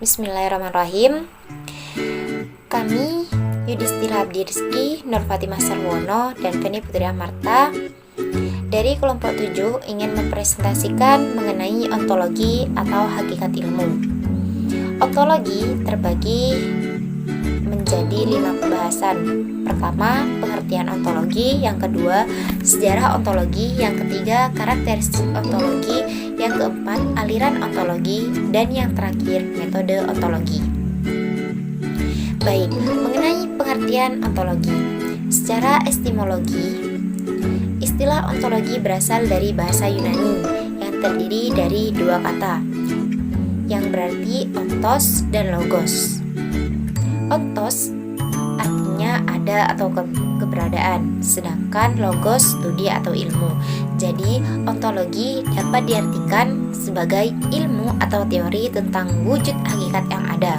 Bismillahirrahmanirrahim. Kami Yudhistira Abdi Rizky, Nur Fatimah Sarwono, dan Feni Putri Amarta dari kelompok 7 ingin mempresentasikan mengenai ontologi atau hakikat ilmu. Ontologi terbagi menjadi 5 pembahasan. Pertama, pengertian ontologi. Yang kedua, sejarah ontologi. Yang ketiga, karakteristik ontologi. Yang keempat, aliran ontologi. Dan yang terakhir, metode ontologi. Baik, mengenai pengertian ontologi. Secara etimologi, istilah ontologi berasal dari bahasa Yunani yang terdiri dari 2 kata yang berarti ontos dan logos. Ontos artinya ada atau keberadaan, sedangkan logos studi atau ilmu. Jadi, ontologi dapat diartikan sebagai ilmu atau teori tentang wujud hakikat yang ada.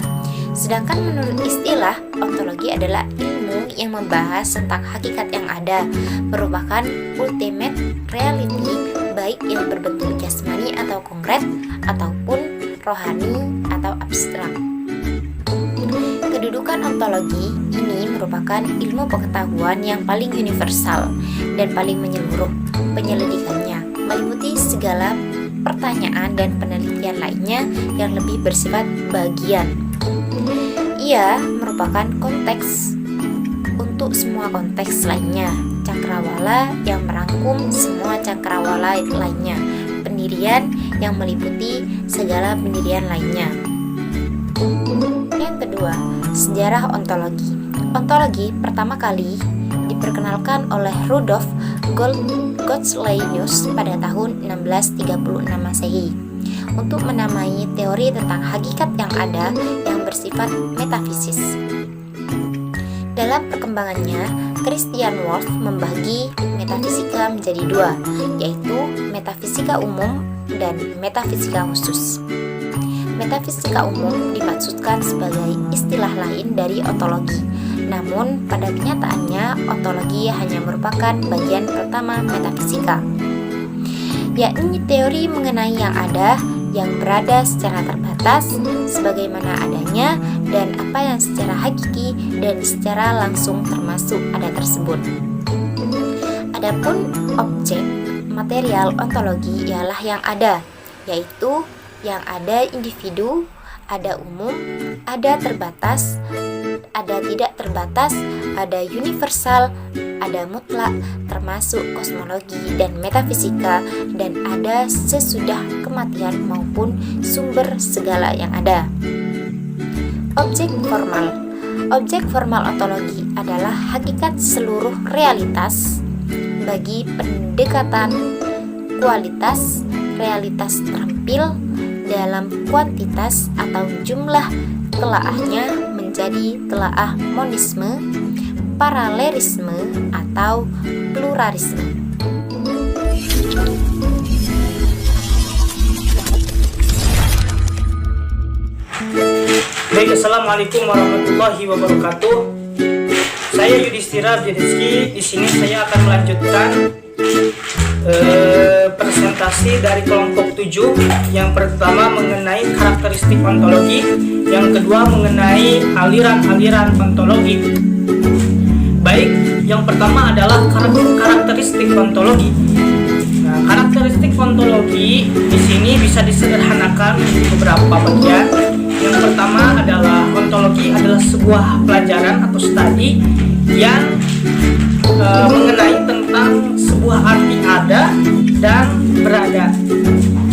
Sedangkan menurut istilah, ontologi adalah ilmu yang membahas tentang hakikat yang ada, merupakan ultimate reality, baik yang berbentuk jasmani atau konkret, ataupun rohani atau abstrak. Kedudukan ontologi ini merupakan ilmu pengetahuan yang paling universal dan paling menyeluruh. Penyelidikannya meliputi segala pertanyaan dan penelitian lainnya yang lebih bersifat bagian. Ia merupakan konteks untuk semua konteks lainnya, cakrawala yang merangkum semua cakrawala lainnya, pendirian yang meliputi segala pendirian lainnya. Yang kedua, sejarah ontologi. Ontologi pertama kali diperkenalkan oleh Rudolf Gottsleinius pada tahun 1636 Masehi untuk menamai teori tentang hakikat yang ada yang bersifat metafisis. Dalam perkembangannya, Christian Wolff membagi metafisika menjadi 2, yaitu metafisika umum dan metafisika khusus. Metafisika umum dimaksudkan sebagai istilah lain dari ontologi. Namun, pada kenyataannya, ontologi hanya merupakan bagian pertama metafisika, yakni teori mengenai yang ada, yang berada secara terbatas, sebagaimana adanya, dan apa yang secara hakiki dan secara langsung termasuk ada tersebut. Adapun objek material ontologi ialah yang ada, yaitu yang ada individu, ada umum, ada terbatas, ada tidak terbatas, ada universal, ada mutlak, termasuk kosmologi dan metafisika, dan ada sesudah kematian maupun sumber segala yang ada. Objek formal. Objek formal ontologi adalah hakikat seluruh realitas bagi pendekatan kualitas, realitas terampil dalam kuantitas atau jumlah telaahnya menjadi telaah monisme, paralelisme, atau pluralisme. Baik, assalamualaikum warahmatullahi wabarakatuh. Saya Yudhistira Abdi Rizky. Di sini saya akan melanjutkan presentasi dari kelompok 7. Yang pertama mengenai karakteristik ontologi, yang kedua mengenai aliran-aliran ontologi. Baik, yang pertama adalah karakteristik ontologi. Nah, karakteristik ontologi di sini bisa disederhanakan menjadi beberapa bagian. Yang pertama adalah ontologi adalah sebuah pelajaran atau studi yang mengenai tentang sebuah arti ada dan berada.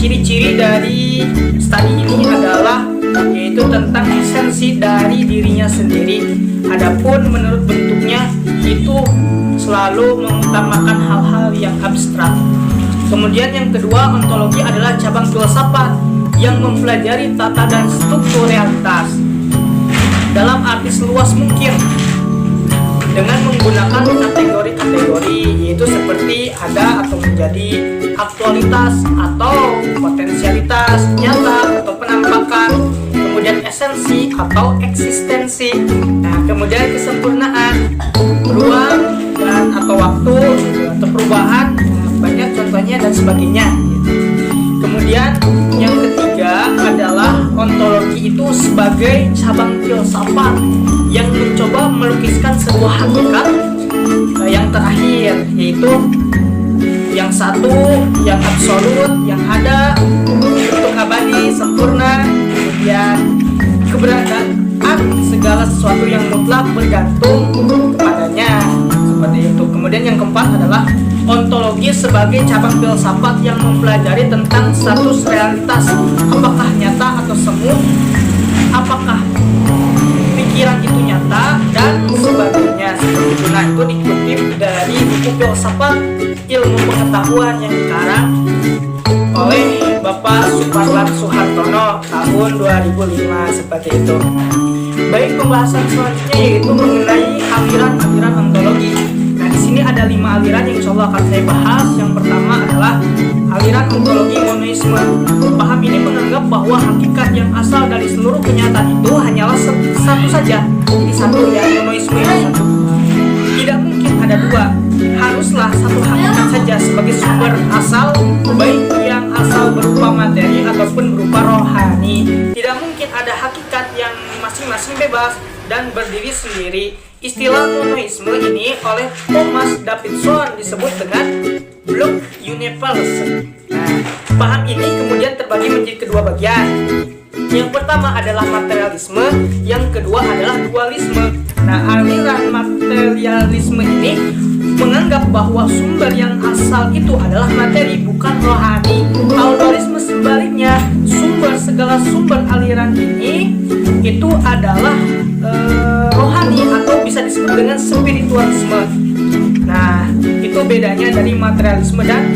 Ciri-ciri dari studi ini adalah yaitu tentang esensi dari dirinya sendiri. Adapun menurut bentuknya itu selalu mengutamakan hal-hal yang abstrak. Kemudian yang kedua, ontologi adalah cabang filsafat yang mempelajari tata dan struktur realitas dalam arti seluas mungkin dengan menggunakan kategori-kategori, yaitu seperti ada atau menjadi, aktualitas atau potensialitas, nyata atau penampakan, kemudian esensi atau eksistensi, nah kemudian kesempurnaan, ruang dan atau waktu atau perubahan, banyak contohnya dan sebagainya. Kemudian yang ketiga adalah ontologi itu itu sebagai cabang filsafat yang mencoba melukiskan sebuah hakikat yang terakhir, yaitu yang satu, yang absolut, yang ada, bentuk abadi, sempurna, kemudian keberadaan segala sesuatu yang mutlak bergantung kepadanya, seperti itu. Kemudian yang keempat adalah ontologi sebagai cabang filsafat yang mempelajari tentang status realitas, apakah nyata atau semu, apakah pikiran itu nyata, dan sebagainya, seperti itu. Nah, itu dikutip dari buku filsafat ilmu pengetahuan yang dikarang oleh Bapak Suparlan Soehartono tahun 2005, seperti itu. Baik, pembahasan selanjutnya yaitu mengenai aliran-aliran ontologi. Nah, di sini ada 5 aliran yang insya Allah akan saya bahas. Yang pertama adalah aliran ontologi monoisme. Paham ini menganggap bahwa hakikat yang asal dari seluruh kenyataan itu hanyalah satu saja. Jadi satu, ya, monoisme itu satu. Tidak mungkin ada dua. Haruslah satu hakikat saja sebagai sumber asal, baik yang asal berupa materi ataupun berupa rohani. Tidak mungkin ada hakikat yang masing-masing bebas dan berdiri sendiri. Istilah monoisme ini oleh Thomas Davidson disebut dengan block universe. Nah, paham ini kemudian terbagi menjadi kedua bagian. Yang pertama adalah materialisme, yang kedua adalah dualisme. Nah, aliran materialisme ini menganggap bahwa sumber yang asal itu adalah materi, bukan rohani. Dualisme sebaliknya, segala sumber aliran ini itu adalah rohani atau bisa disebut dengan spiritualisme. Nah, itu bedanya dari materialisme dan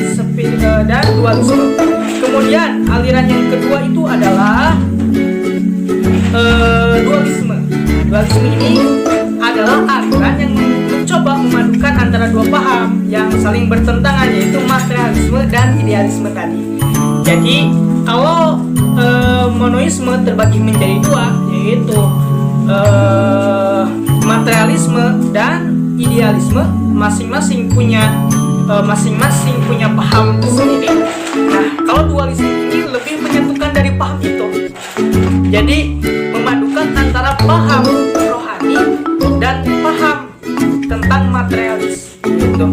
dualisme. Kemudian aliran yang kedua itu adalah dualisme. Dualisme ini adalah aliran yang mencoba memadukan antara dua paham yang saling bertentangan, yaitu materialisme dan idealisme tadi. Jadi kalau monoisme terbagi menjadi dua, yaitu materialisme dan idealisme, masing-masing punya paham tersendiri. Nah, kalau dualisme ini lebih menyatukan dari paham itu. Jadi memadukan antara paham rohani dan paham tentang materialis gitu.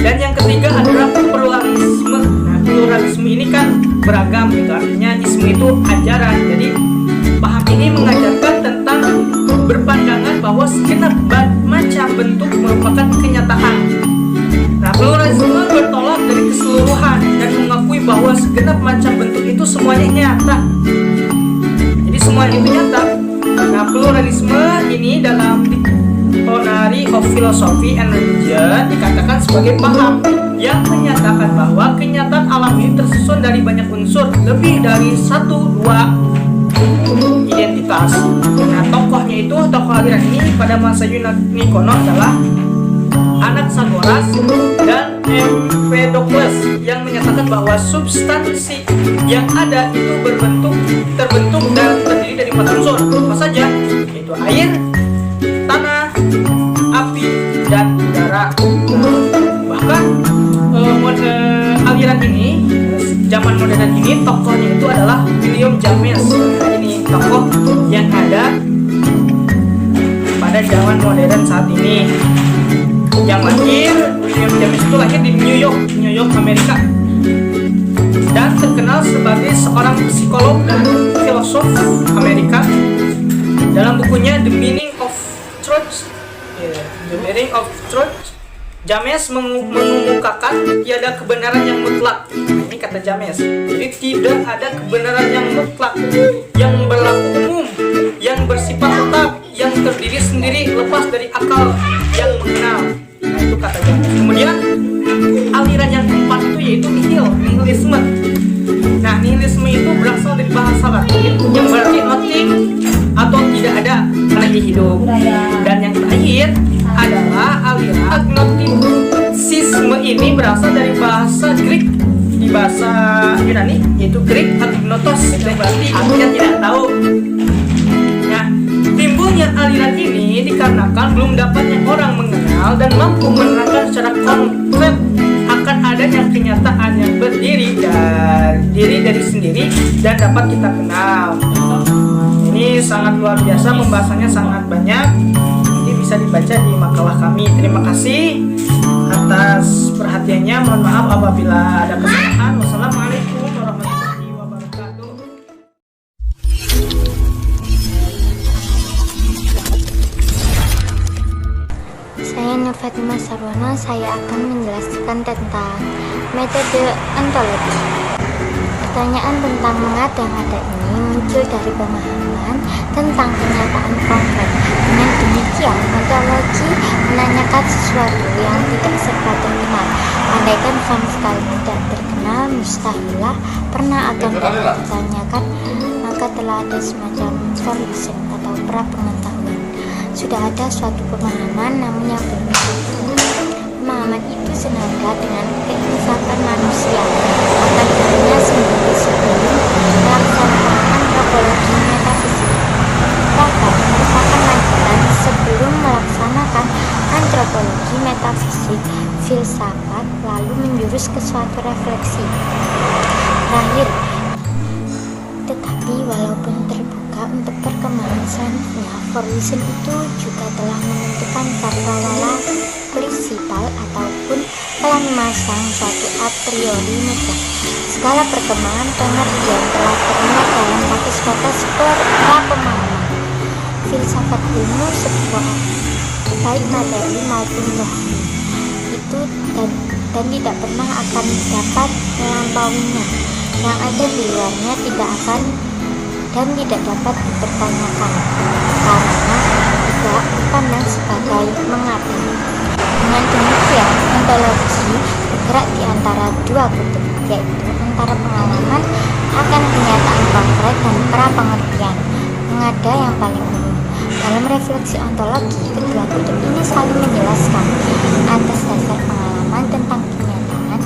Dan yang ketiga adalah pluralisme. Nah, pluralisme ini kan beragam gitu, artinya isme itu ajaran. Jadi paham ini mengajarkan tentang berpandangan bahwa segenap macam bentuk merupakan kenyataan. Nah, pluralisme bertolak dari keseluruhan dan mengakui bahwa segenap macam bentuk itu semuanya nyata. Jadi semuanya itu nyata. Nah, pluralisme ini dalam Dictionary of Philosophy and Religion dikatakan sebagai paham yang menyatakan bahwa kenyataan alam ini tersusun dari banyak unsur, lebih dari 1-2 identitas. Nah, tokoh aliran ini pada masa Yunani kuno adalah Anaxagoras dan Empedocles yang menyatakan bahwa substansi yang ada itu terbentuk dan terdiri dari 4 unsur. Apa saja? Yaitu air, tanah, api, dan udara. Bahkan aliran ini, zaman modern ini, tokohnya itu adalah William James. Nah, ini tokoh yang ada pada zaman modern saat ini. Yang lahir, William James itu lahir di New York, Amerika, dan terkenal sebagai seorang psikolog dan filosof Amerika. Dalam bukunya The Meaning of Truth, James mengemukakan tiada kebenaran yang mutlak. Ini kata James. Jadi tidak ada kebenaran yang mutlak, yang berlaku umum, yang bersifat tetap, yang terdiri sendiri lepas dari akal yang mengenal. Nah, itu kata James. Kemudian aliran yang keempat itu yaitu nihilisme. Nah, nihilisme itu berasal dari bahasa Latin yang berarti nothing atau tidak ada lagi hidup. Dan yang terakhir adalah aliran agnosticisme. Ini berasal dari bahasa Greek, di bahasa Yunani yaitu Greek agnotos, yang berarti artinya tidak tahu. Nah, timbulnya aliran ini dikarenakan belum dapatnya orang mengenal dan mampu menerangkan secara konkret akan adanya kenyataan yang berdiri dari sendiri dan dapat kita kenal. ini sangat luar biasa, pembahasannya sangat banyak. Nanti bisa dibaca di makalah kami. Terima kasih atas perhatiannya. Mohon maaf apabila ada kesalahan. Wassalamualaikum warahmatullahi wabarakatuh. Saya Nur Fatimah Sarwana, saya akan menjelaskan tentang metode ontologi. Pertanyaan tentang mengada-ngada ini muncul dari pemahaman tentang kenyataan konkret. Dengan demikian, ontologi menanyakan sesuatu yang tidak serba terkenal. Andaikan sama sekali tidak terkenal, mustahilah pernah akan ditanyakan, maka telah ada semacam solution atau pra-pengetahuan. Sudah ada suatu pemahaman namun yang belum sempurna. Pemahaman itu senada dengan keinsapan manusia, akan hanya sendiri sebelum melaksanakan antropologi metafisik. Bahkan merupakan lanjutan sebelum melaksanakan antropologi metafisik, filsafat lalu menjurus ke suatu refleksi terakhir. Tetapi walaupun terbuka untuk perkembangan selanjutnya, Forwism itu juga telah menentukan cakrawala prinsipal ataupun telah memasang suatu a priori mutlak. Segala perkembangan pengertian telah terlihat dalam batas-batas pemahaman. Filsafat ilmu sebuah baik materi maupun rohani itu dan tidak pernah akan dapat melampauinya. Yang ada di luarnya tidak akan dan tidak dapat dipertanyakan karena tidak dipandang sebagai mengada. Dengan demikian, ontologi bergerak di antara dua kutub, yaitu antara pengalaman akan kenyataan konkret dan pra-pengertian, mengada yang paling umum. Dalam refleksi ontologi, kedua kutub ini saling menjelaskan atas dasar pengalaman tentang kenyataan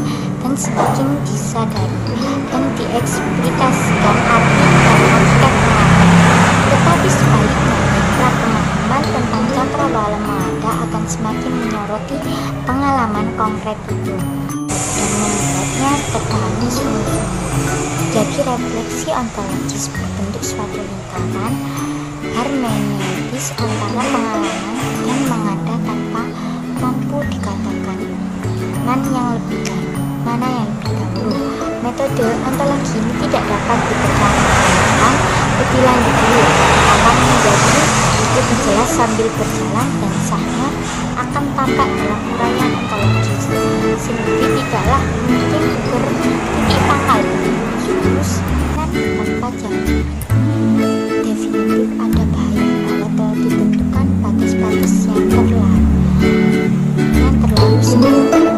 dan semakin disadari dan dieksplikasikan arti dan hakikat pengalaman. Tetapi sebaliknya, pemahaman tentang cakrawala mengada akan semakin menyoroti pengalaman konkret itu dan membuatnya terpahami sungguh-sungguh. Jadi refleksi ontologis berbentuk suatu lingkaran hermeneutis antara pengalaman dan mengada tanpa mampu dikatakan mana yang lebih dahulu. Metode ontologi ini tidak dapat dipertanyakan lebih lanjut dulu, akan menjadi lebih jelas sambil berjalan dan sahnya akan tampak dalam uraian ontologi sendiri tidaklah mungkin bertitik pangkal lurus dan tanpa jalan definitif. Ada bahaya kalau telah ditentukan batas-batas yang terlalu sempurna.